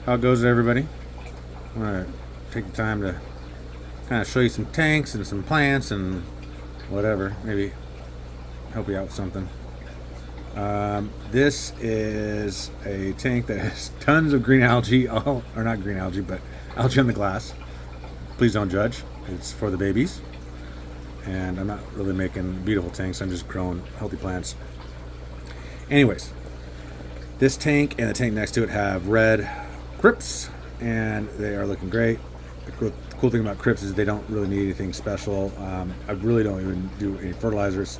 How it goes, everybody? I want to take the time to kind of show you some tanks and some plants and whatever. Maybe help you out with something. This is a tank that has tons of green algae, or not green algae, but algae on the glass. Please don't judge. It's for the babies. And I'm not really making beautiful tanks. I'm just growing healthy plants. Anyways, this tank and the tank next to it have red crypts, and they are looking great. The cool thing about crypts is they don't really need anything special. I really don't even do any fertilizers.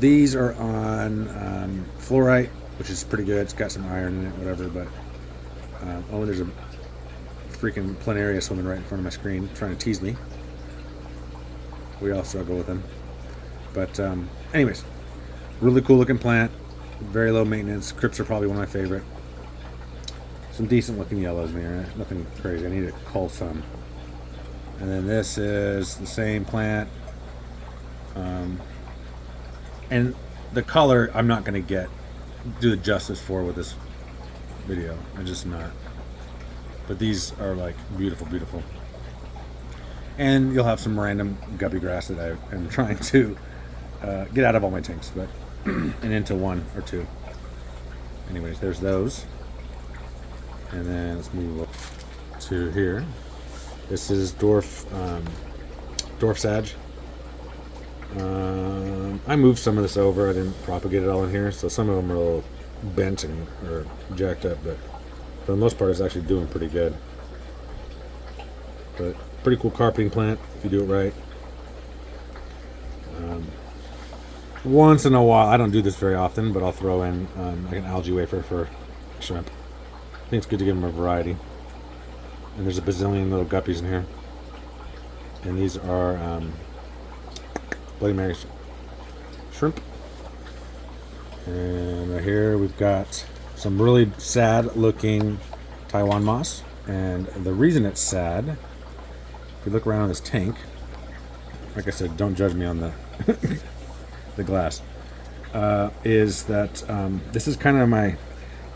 These are on fluorite, which is pretty good. It's got some iron in it, whatever. But oh, there's a freaking planaria swimming right in front of my screen, trying to tease me. We all struggle with them. But anyways, really cool looking plant. Very low maintenance. Crypts are probably one of my favorite. Some decent looking yellows in here. Nothing crazy. I need to cull some. And then this is the same plant. And the color I'm not going to do the justice for with this video. I'm just not. But these are like beautiful, beautiful. And you'll have some random guppy grass that I am trying to get out of all my tanks, but and into one or two. Anyways, there's those. And then let's move up to here. This is dwarf sag. I moved some of this over. I didn't propagate it all in here, so some of them are a little bent or jacked up, but for the most part, it's actually doing pretty good. But pretty cool carpeting plant if you do it right. Once in a while, I don't do this very often, but I'll throw in like an algae wafer for shrimp. I think it's good to give them a variety. And there's a bazillion little guppies in here. And these are Bloody Mary shrimp. And right here we've got some really sad looking Taiwan moss. And the reason it's sad, if you look around this tank, like I said, don't judge me on the the glass, is that this is kind of my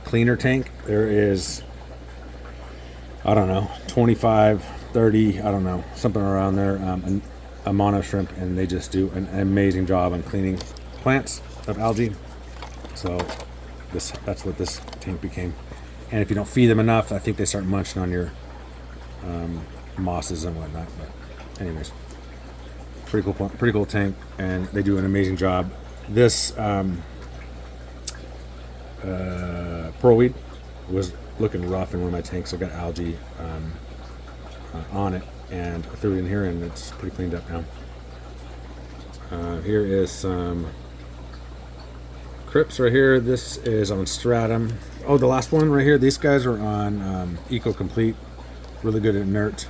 cleaner tank. There is, I don't know, 25, 30, I don't know, something around there, a mono shrimp, and they just do an amazing job on cleaning plants of algae. So that's what this tank became. And if you don't feed them enough, I think they start munching on your mosses and whatnot. But anyways, pretty cool tank, and they do an amazing job. This pearlweed was looking rough in one of my tanks. I've got algae on it, and I threw it in here, and it's pretty cleaned up now. Here is some crypts right here. This is on stratum. Oh, the last one right here. These guys are on Eco Complete. Really good at inert.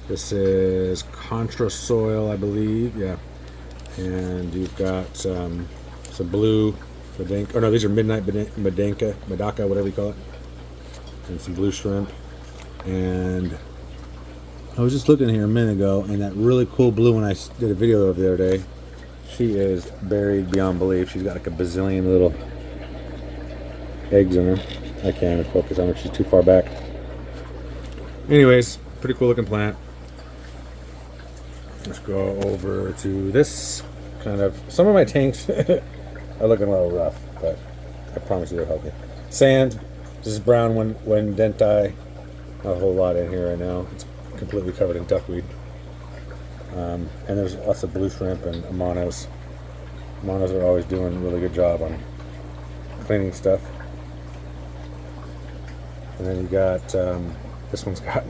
This is Contra Soil, I believe. Yeah. And you've got some blue Medanka. Oh no, these are Midnight Medaka, whatever you call it. And some blue shrimp. And I was just looking here a minute ago, and that really cool blue one I did a video of the other day, she is buried beyond belief. She's got like a bazillion little eggs in her. I can't even focus on her. She's too far back. Anyways, pretty cool looking plant. Let's go over to this kind of. Some of my tanks are looking a little rough, but I promise you they're healthy. Sand. This is brown when denti. Not a whole lot in here right now. It's completely covered in duckweed. And there's lots of blue shrimp and monos. Monos are always doing a really good job on cleaning stuff. And then you got this one's got.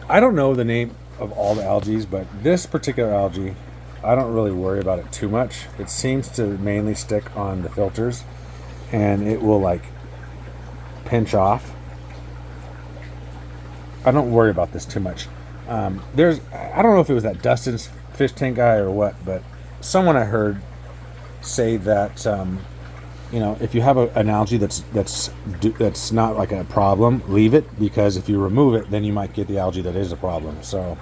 I don't know the name of all the algae, but this particular algae, I don't really worry about it too much. It seems to mainly stick on the filters, and it will like pinch off. I don't worry about this too much. I don't know if it was that Dustin's fish tank guy or what, but someone I heard say that if you have an algae that's not like a problem, leave it, because if you remove it, then you might get the algae that is a problem. So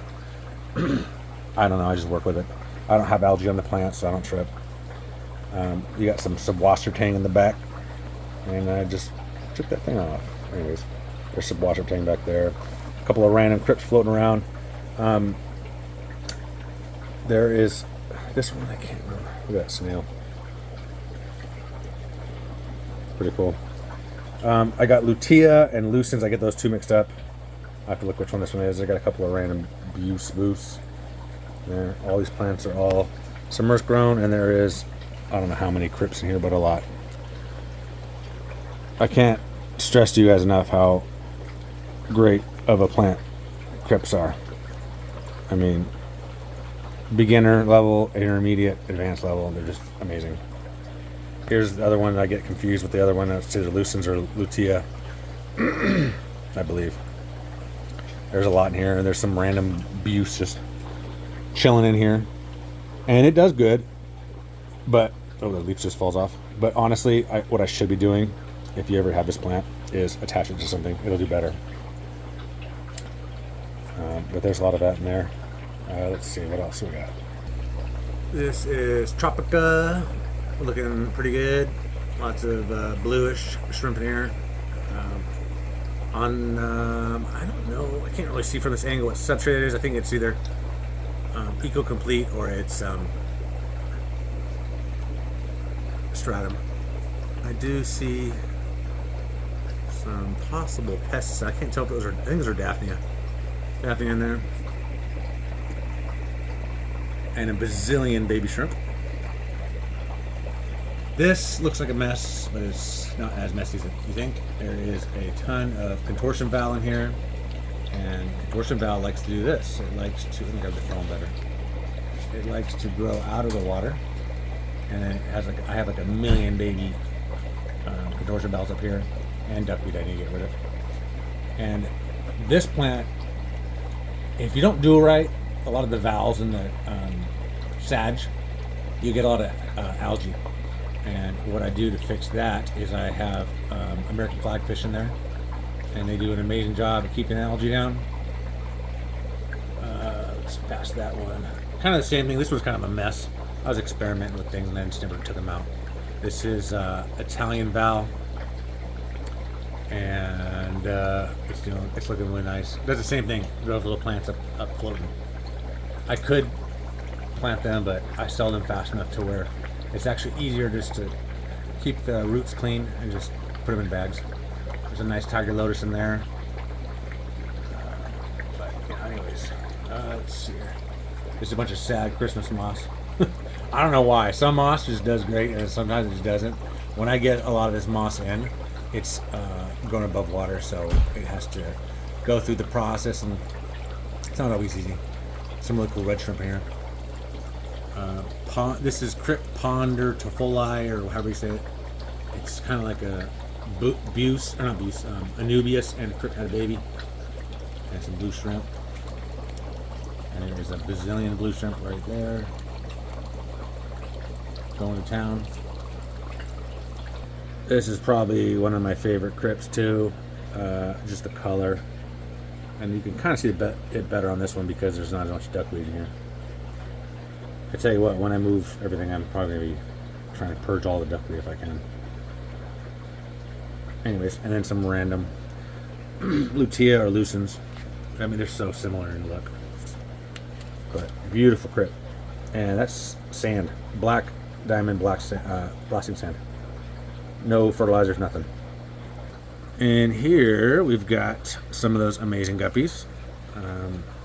I don't know. I just work with it. I don't have algae on the plant, so I don't trip. You got some subwaster tang in the back, and I just took that thing off. Anyways, There's some water tank back there. A couple of random crypts floating around. There is this one, I can't remember. Look at that snail. Pretty cool. I got Lutea and Lucens. I get those two mixed up. I have to look which one this one is. I got a couple of random boosts there. All these plants are all submerged grown, and there is, I don't know how many crypts in here, but a lot. I can't stress to you guys enough how great of a plant crypts are. I mean, beginner level, intermediate, advanced level, they're just amazing. Here's the other one. I get confused with the other one. That's either Lucens or Lutea, I believe. There's a lot in here, and there's some random buse just chilling in here, and it does good. But oh, the leaf just falls off. But honestly, what I should be doing, if you ever have this plant, is attach it to something. It'll do better. But there's a lot of that in there. Let's see what else we got. This is Tropica. Looking pretty good. Lots of bluish shrimp in here. I don't know. I can't really see from this angle what substrate it is. I think it's either Eco Complete or it's Stratum. I do see some possible pests. I can't tell if those are. I think those are Daphnia. Daphnia in there. And a bazillion baby shrimp. This looks like a mess, but it's not as messy as you think. There is a ton of contortion valve in here, and contortion valve likes to do this. It likes to, let me grab the phone better. It likes to grow out of the water, and then it has like, I have like a million baby contortion valves up here, and duckweed I need to get rid of. And this plant, if you don't do it right, a lot of the valves in the sag, you get a lot of algae. And what I do to fix that is I have American flagfish in there, and they do an amazing job of keeping algae down. Let's pass that one. Kind of the same thing. This was kind of a mess. I was experimenting with things and then just never took them out. This is Italian Val, and it's looking really nice. It does the same thing. Those little plants up floating. I could plant them, but I sell them fast enough to where it's actually easier just to keep the roots clean and just put them in bags. There's a nice tiger lotus in there. But yeah, anyways, let's see here. There's a bunch of sad Christmas moss. I don't know why. Some moss just does great, and sometimes it just doesn't. When I get a lot of this moss in, it's going above water, so it has to go through the process, and it's not always easy. Some really cool red shrimp in here. This is Crypt Ponder Tofoli, or however you say it. It's kind of like a Anubius, and a crypt had a baby. And some blue shrimp. And there's a bazillion blue shrimp right there. Going to town. This is probably one of my favorite crypts too. Just the color. And you can kind of see it better on this one because there's not as much duckweed in here. I tell you what, when I move everything, I'm probably going to be trying to purge all the duckweed if I can. Anyways, and then some random Lutea or Lucens. I mean, they're so similar in look. But beautiful crypt. And that's sand. Black diamond, blasting sand. No fertilizers, nothing. And here we've got some of those amazing guppies.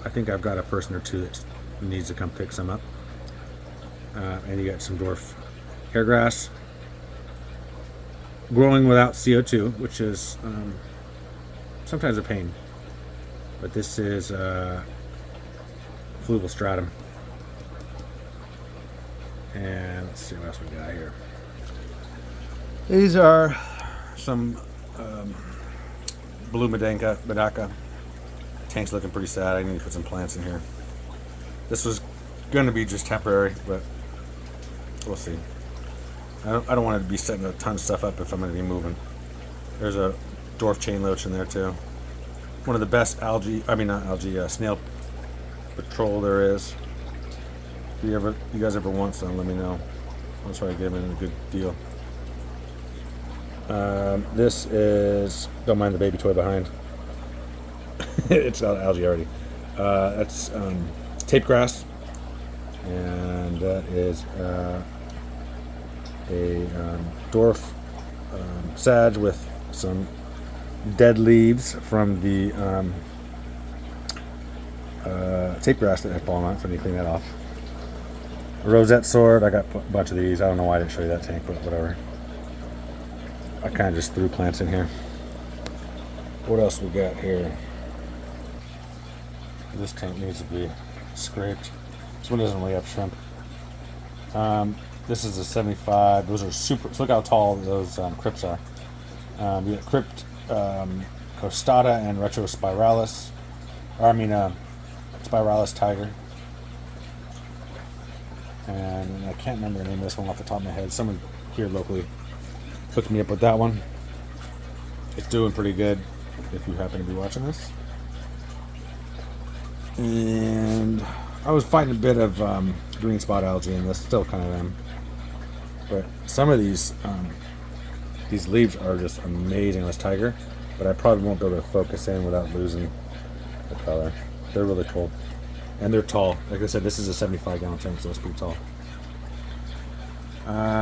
I think I've got a person or two that needs to come pick some up. And you got some dwarf hairgrass growing without CO2, which is sometimes a pain. But this is fluval stratum. And let's see what else we got here. These are some blue Medaka. Tank's looking pretty sad. I need to put some plants in here. This was going to be just temporary, but we'll see. I don't want to be setting a ton of stuff up if I'm going to be moving. There's a dwarf chain loach in there too. One of the best snail patrol there is. If you guys ever want some, let me know. I'll try to give them a good deal. This is, don't mind the baby toy behind. It's got algae already. That's tape grass, and that is a dwarf sage with some dead leaves from the tape grass that had fallen on, so I need to clean that off. A rosette sword, I got a bunch of these. I don't know why I didn't show you that tank, but whatever. I kind of just threw plants in here. What else we got here? This tank needs to be scraped. This one doesn't really have shrimp. This is a 75. Those are super. So look how tall those crypts are. We got crypt costata and retro spiralis. Spiralis tiger. And I can't remember the name of this one off the top of my head. Someone here locally hooked me up with that one. It's doing pretty good if you happen to be watching this. And I was fighting a bit of green spot algae in this, still kind of am. But some of these leaves are just amazing on this tiger, but I probably won't be able to focus in without losing the color. They're really cool. And they're tall. Like I said, this is a 75-gallon tank, so it's pretty tall.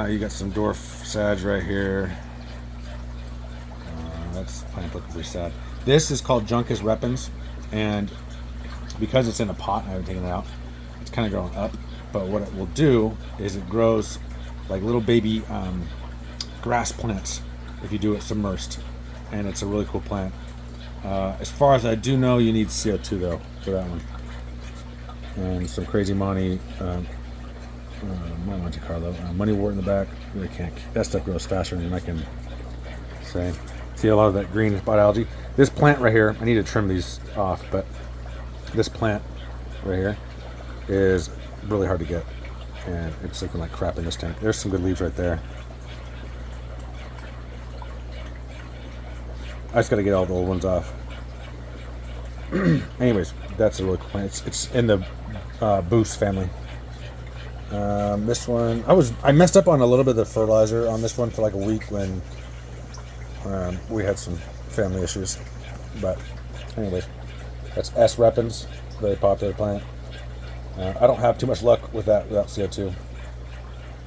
You got some dwarf sage right here. That's plant looking pretty sad. This is called Juncus repens, and because it's in a pot, I haven't taken it out, it's kind of growing up. But what it will do is it grows like little baby grass plants if you do it submersed, and it's a really cool plant. As far as I do know, you need CO2 though for that one. And some crazy Monte Carlo, money wort in the back. Really can't. That stuff grows faster than I can say. See a lot of that green spot algae. This plant right here, I need to trim these off, but this plant right here is really hard to get, and it's looking like crap in this tank. There's some good leaves right there. I just got to get all the old ones off. Anyways, that's a really cool plant. It's in the Boost family. This one, I messed up on a little bit of the fertilizer on this one for like a week when we had some family issues. But anyways, that's S. repens, very popular plant. I don't have too much luck with that without CO2.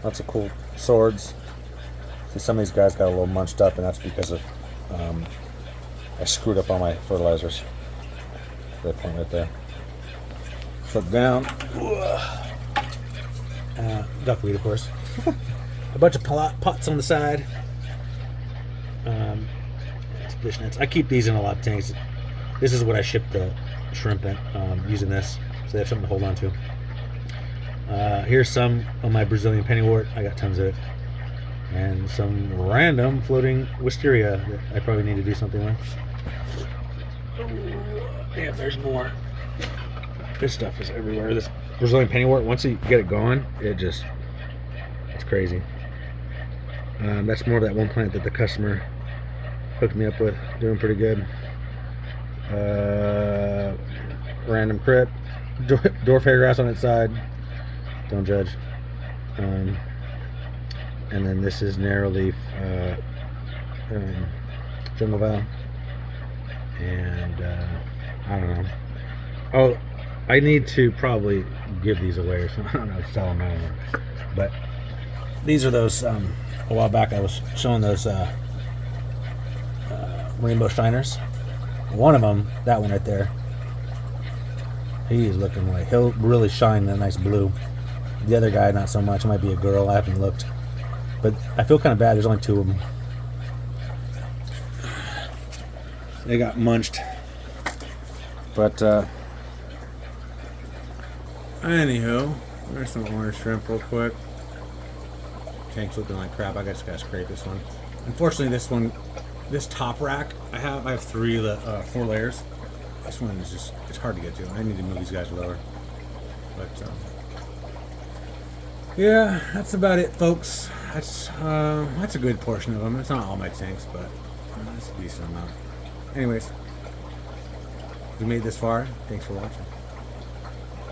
Lots of cool swords. See, some of these guys got a little munched up, and that's because of I screwed up on my fertilizers. That plant right there. Flip down. Duckweed, of course. A bunch of pots on the side. Fish nets. I keep these in a lot of tanks. This is what I ship the shrimp in, using this, so they have something to hold on to. Here's some of my Brazilian pennywort. I got tons of it. And some random floating wisteria that I probably need to do something with. Yeah, there's more. This stuff is everywhere. This Brazilian pennywort, once you get it going, it's crazy. That's more of that one plant that the customer hooked me up with. Doing pretty good. Random crypt. Dwarf hairgrass on its side. Don't judge. And then this is narrow leaf jungle val. And I don't know. Oh, I need to probably give these away or something. I don't know, sell them. I don't know. But these are those. A while back, I was showing those rainbow shiners. One of them, that one right there, he's looking like he'll really shine that nice blue. The other guy, not so much. It might be a girl. I haven't looked, but I feel kind of bad. There's only two of them. They got munched. But anywho, there's some orange shrimp real quick. Tank's looking like crap. I guess I gotta scrape this one. Unfortunately, this top rack I have 4 layers. This one is just, it's hard to get to. I need to move these guys lower. But yeah, that's about it, folks. That's a good portion of them. It's not all my tanks, but that's a decent amount. Anyways, if you made this far, thanks for watching.